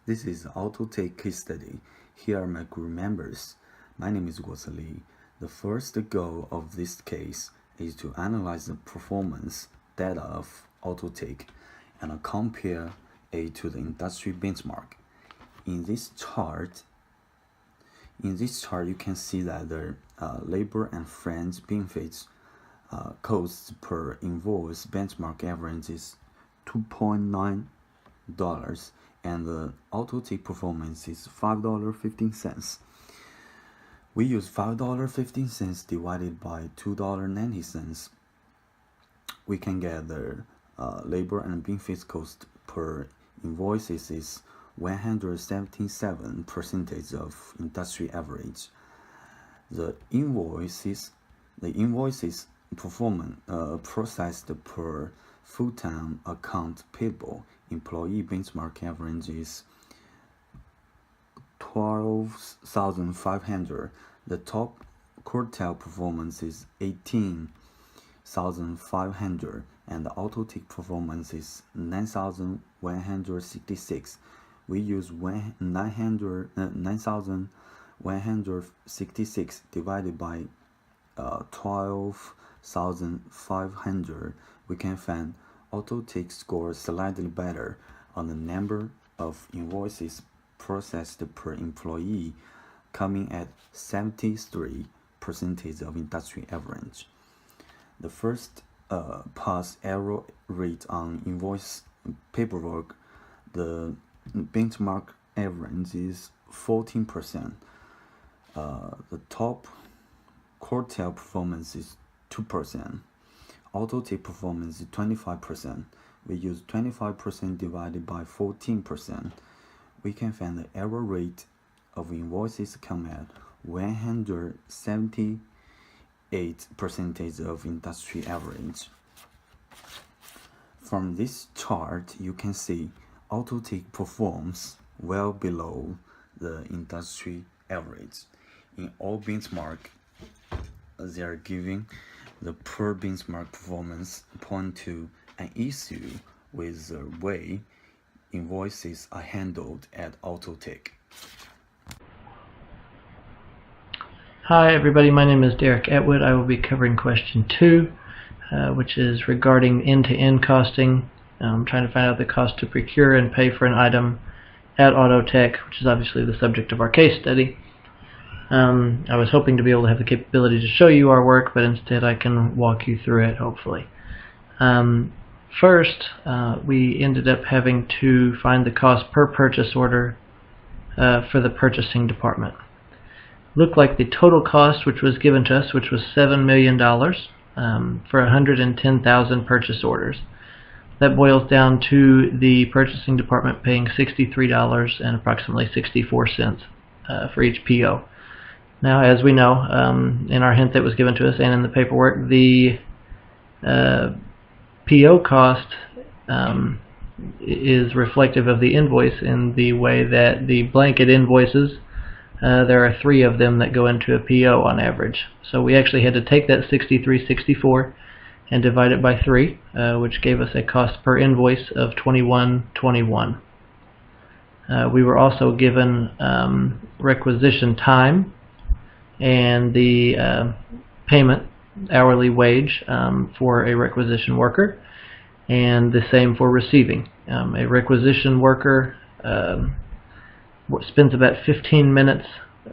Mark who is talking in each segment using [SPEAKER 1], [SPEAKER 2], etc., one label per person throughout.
[SPEAKER 1] This is AutoTek case study. Here are my group members. My name is Li. The first goal of this case is to analyze the performance data of AutoTek and compare it to the industry benchmark. In this chart, you can see that the labor and fringe benefits costs per invoice benchmark average is $2.9 and the AutoTek performance is $5.15. We use $5.15 divided by $2.90. We can get the labor and benefits cost per invoices is 177% of industry average. The invoices processed per full-time account payable employee benchmark average is 12,500. The top quartile performance is 18,500, and the AutoTek performance is 9,166. We use 9,166 divided by 12,500. We can find AutoTek scores slightly better on the number of invoices processed per employee, coming at 73% of industry average. The first pass error rate on invoice paperwork, the benchmark average is 14%. The top quartile performance is 2%. AutoTek performance is 25%. We use 25% divided by 14%. We can find the error rate of invoices come at 178% of industry average. From this chart, you can see AutoTek performs well below the industry average. In all benchmark, they are giving the per benchmark performance point to an issue with the way invoices are handled at AutoTek.
[SPEAKER 2] Hi everybody, my name is Derek Atwood. I will be covering question 2, which is regarding end-to-end costing. I'm trying to find out the cost to procure and pay for an item at AutoTek, which is obviously the subject of our case study. I was hoping to be able to have the capability to show you our work, but instead I can walk you through it, hopefully. First, we ended up having to find the cost per purchase order for the purchasing department. Looked like the total cost which was given to us, which was $7 million for 110,000 purchase orders. That boils down to the purchasing department paying $63 and approximately 64 cents for each PO. Now, as we know, in our hint that was given to us and in the paperwork, the PO cost is reflective of the invoice in the way that the blanket invoices, there are 3 of them that go into a PO on average. So we actually had to take that 63.64 and divide it by 3, which gave us a cost per invoice of $21.21. We were also given requisition time and the payment, hourly wage for a requisition worker, and the same for receiving. A requisition worker spends about 15 minutes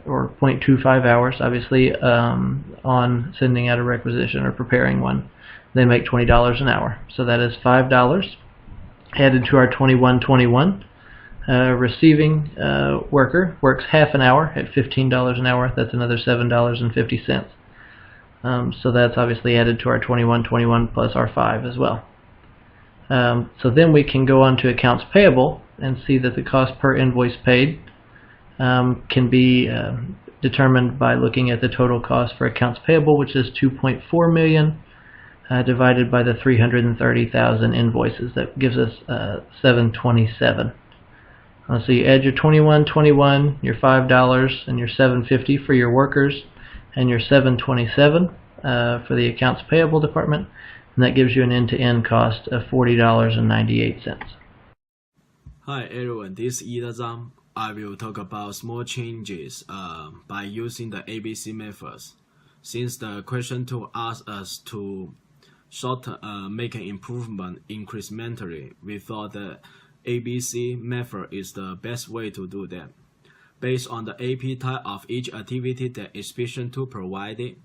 [SPEAKER 2] or 0.25 hours, obviously, on sending out a requisition or preparing one. They make $20 an hour, so that is $5 added to our $21.21. Receiving worker works half an hour at $15 an hour. That's another $7.50. So that's obviously added to our $21.21 plus our 5 as well. So then we can go on to accounts payable and see that the cost per invoice paid can be determined by looking at the total cost for accounts payable, which is $2.4 million divided by the 330,000 invoices. That gives us $727. So you add your $21.21, your $5, and your $7.50 for your workers, and your $727 for the accounts payable department, and that gives you an end-to-end cost of $40.98.
[SPEAKER 3] Hi everyone, this is Ida Zhang. I will talk about small changes by using the ABC methods. Since the question 2 asks us to make an improvement incrementally, we thought the ABC method is the best way to do that. Based on the AP type of each activity that Expression 2 provided,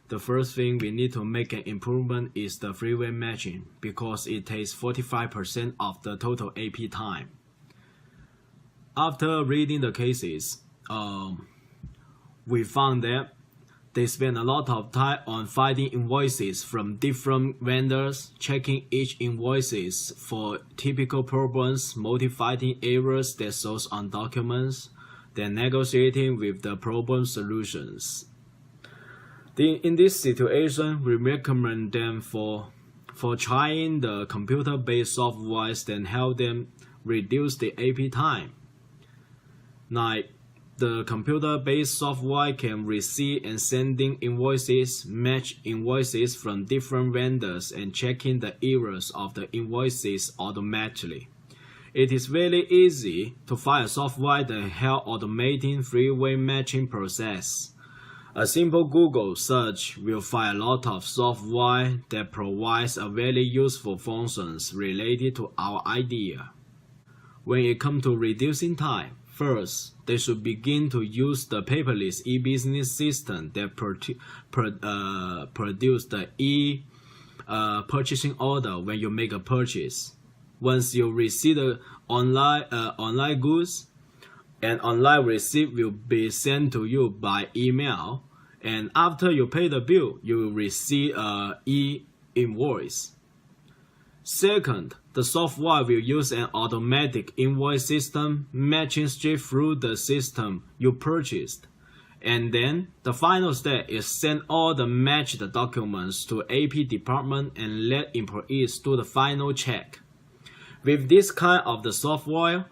[SPEAKER 3] the first thing we need to make an improvement is the freeway matching because it takes 45% of the total AP time. After reading the cases, we found that they spend a lot of time on finding invoices from different vendors, checking each invoices for typical problems, multi-finding errors that shows on documents, then negotiating with the problem solutions. In this situation, we recommend them for trying the computer-based software that help them reduce the AP time. Like, the computer-based software can receive and sending invoices, match invoices from different vendors, and checking the errors of the invoices automatically. It is very easy to find a software that help automating freeway matching process. A simple Google search will find a lot of software that provides a very useful functions related to our idea. When it comes to reducing time, first, they should begin to use the paperless e-business system that produce the purchasing order when you make a purchase. Once you receive the online goods, an online receipt will be sent to you by email, and after you pay the bill, you will receive an e-invoice. Second, the software will use an automatic invoice system matching straight through the system you purchased. And then, the final step is send all the matched documents to AP department and let employees do the final check. With this kind of the software,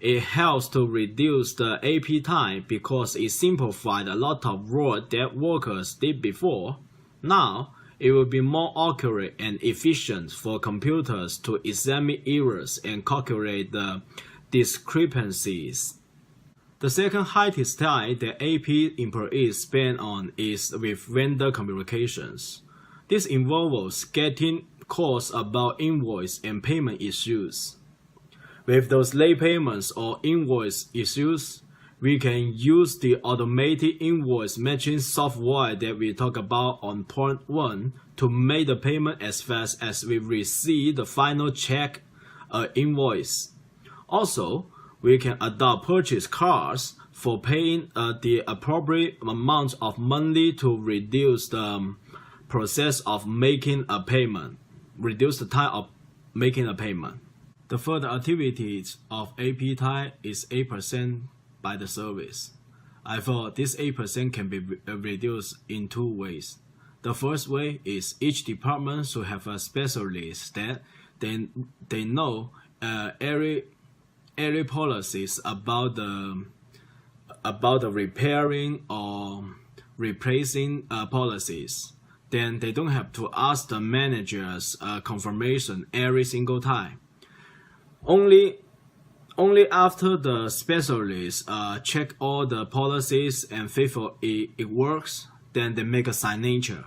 [SPEAKER 3] it helps to reduce the AP time because it simplified a lot of work that workers did before. Now, it will be more accurate and efficient for computers to examine errors and calculate the discrepancies. The second highest time that AP employees spend on is with vendor communications. This involves getting calls about invoice and payment issues. With those late payments or invoice issues, we can use the automated invoice matching software that we talked about on point 1 to make the payment as fast as we receive the final check invoice. Also, we can adopt purchase cards for paying the appropriate amount of money to reduce the process of making a payment, reduce the time of making a payment. The further activities of AP time is 8% by the service. I thought this 8% can be reduced in 2 ways. The first way is each department should have a specialist that they know every policies about the repairing or replacing policies. Then they don't have to ask the managers confirmation every single time. Only after the specialists check all the policies and faithful it works, then they make a signature.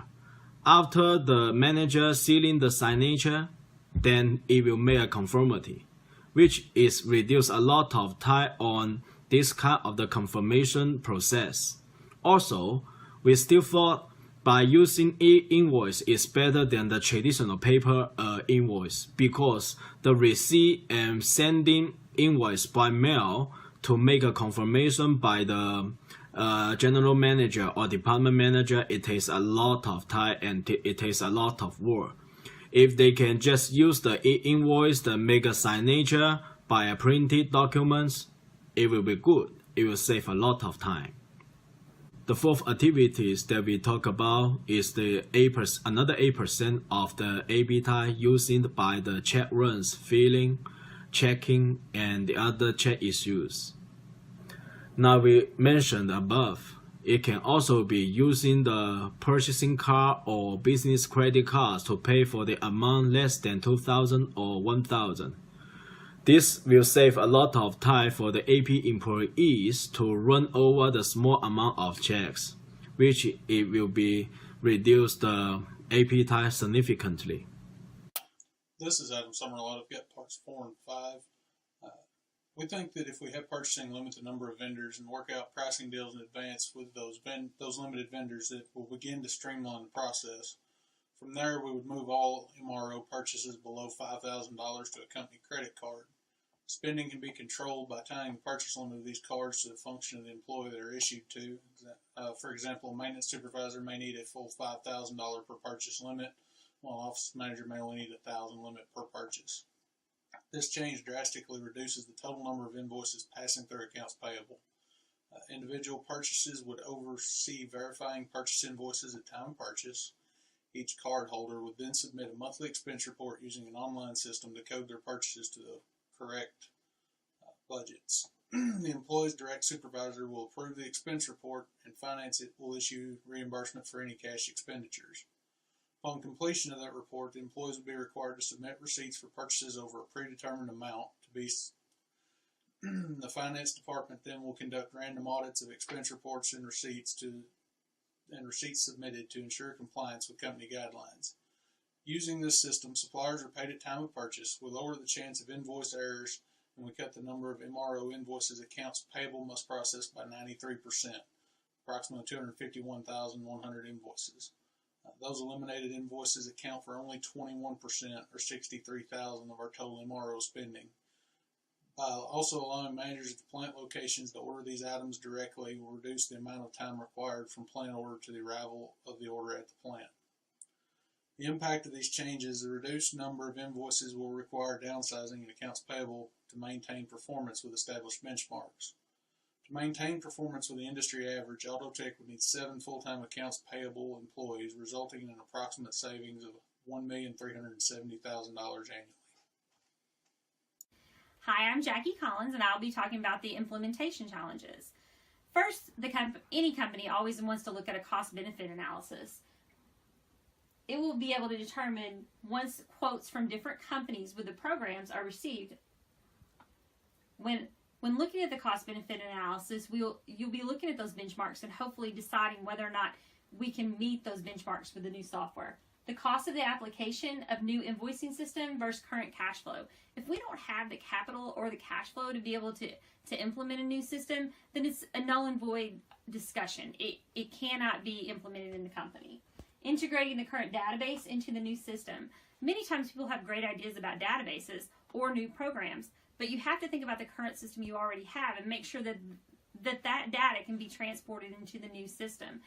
[SPEAKER 3] After the manager sealing the signature, then it will make a conformity, which is reduce a lot of time on this kind of the confirmation process. Also, we still thought by using e-invoice is better than the traditional paper invoice because the receipt and sending invoice by mail to make a confirmation by the general manager or department manager, it takes a lot of time and it takes a lot of work. If they can just use the e-invoice to make a signature by a printed documents, it will be good. It will save a lot of time. The fourth activities that we talk about is the another 8% of the AP time using by the check runs, filling, checking, and the other check issues. Now we mentioned above, it can also be using the purchasing card or business credit cards to pay for the amount less than 2,000 or 1,000. This will save a lot of time for the AP employees to run over the small amount of checks, which it will be reduce the AP time significantly.
[SPEAKER 4] This is Adam Summerlot. I've got parts 4 and 5. We think that if we have purchasing limit the number of vendors and work out pricing deals in advance with those limited vendors, it will begin to streamline the process. From there, we would move all MRO purchases below $5,000 to a company credit card. Spending can be controlled by tying the purchase limit of these cards to the function of the employee they are issued to. For example, a maintenance supervisor may need a full $5,000 per purchase limit, while an office manager may only need a $1,000 limit per purchase. This change drastically reduces the total number of invoices passing through accounts payable. Individual purchases would oversee verifying purchase invoices at time of purchase. Each cardholder would then submit a monthly expense report using an online system to code their purchases to the correct budgets. The employee's direct supervisor will approve the expense report, and finance it will issue reimbursement for any cash expenditures. Upon completion of that report, the employees will be required to submit receipts for purchases over a predetermined amount to be. The finance department then will conduct random audits of expense reports and receipts submitted to ensure compliance with company guidelines. Using this system, suppliers are paid at time of purchase. We lower the chance of invoice errors, and we cut the number of MRO invoices accounts payable must process by 93%, approximately 251,100 invoices. Those eliminated invoices account for only 21%, or 63,000 of our total MRO spending. Also allowing managers at the plant locations to order these items directly will reduce the amount of time required from plant order to the arrival of the order at the plant. The impact of these changes, the reduced number of invoices will require downsizing in accounts payable to maintain performance with established benchmarks. To maintain performance with the industry average, AutoTek would need 7 full-time accounts payable employees, resulting in an approximate savings of $1,370,000 annually.
[SPEAKER 5] Hi, I'm Jackie Collins, and I'll be talking about the implementation challenges. First, any company always wants to look at a cost-benefit analysis. It will be able to determine once quotes from different companies with the programs are received. When looking at the cost-benefit analysis, you'll be looking at those benchmarks and hopefully deciding whether or not we can meet those benchmarks with the new software. The cost of the application of new invoicing system versus current cash flow. If we don't have the capital or the cash flow to be able to implement a new system, then it's a null and void discussion. It cannot be implemented in the company. Integrating the current database into the new system. Many times people have great ideas about databases or new programs, but you have to think about the current system you already have and make sure that data can be transported into the new system.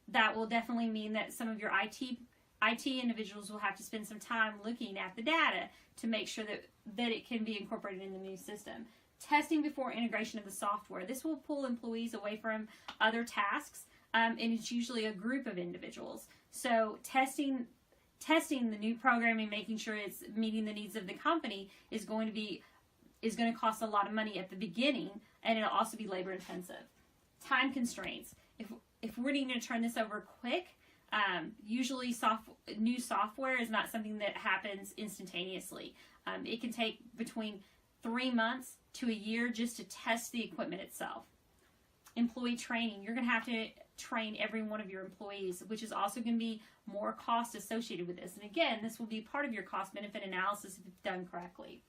[SPEAKER 5] That will definitely mean that some of your IT individuals will have to spend some time looking at the data to make sure that it can be incorporated in the new system. Testing before integration of the software. This will pull employees away from other tasks, and it's usually a group of individuals. So testing the new programming, making sure it's meeting the needs of the company is going to cost a lot of money at the beginning, and it'll also be labor intensive. Time constraints. If we're needing to turn this over quick, usually new software is not something that happens instantaneously. It can take between 3 months to a year just to test the equipment itself. Employee training. You're going to have to train every one of your employees, which is also going to be more cost associated with this. And again, this will be part of your cost benefit analysis if it's done correctly.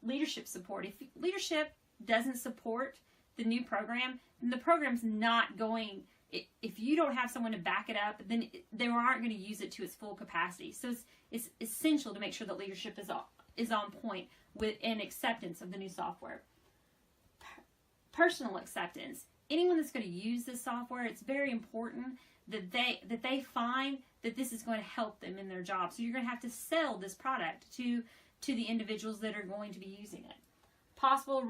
[SPEAKER 5] Leadership support. If leadership doesn't support the new program, then the program's not going. If you don't have someone to back it up, then they aren't going to use it to its full capacity. So it's essential to make sure that leadership is on point with an acceptance of the new software. Personal acceptance. Anyone that's going to use this software, it's very important that they find that this is going to help them in their job. So you're going to have to sell this product to the individuals that are going to be using it. Possible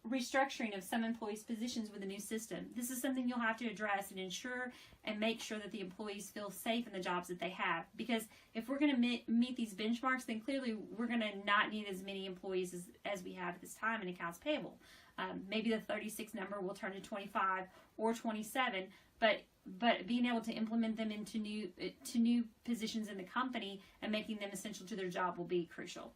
[SPEAKER 5] restructuring of some employees' positions with the new system. This is something you'll have to address and ensure and make sure that the employees feel safe in the jobs that they have. Because if we're going to meet these benchmarks, then clearly we're going to not need as many employees as we have at this time in accounts payable. Maybe the 36 number will turn to 25 or 27, but being able to implement them into new positions in the company and making them essential to their job will be crucial.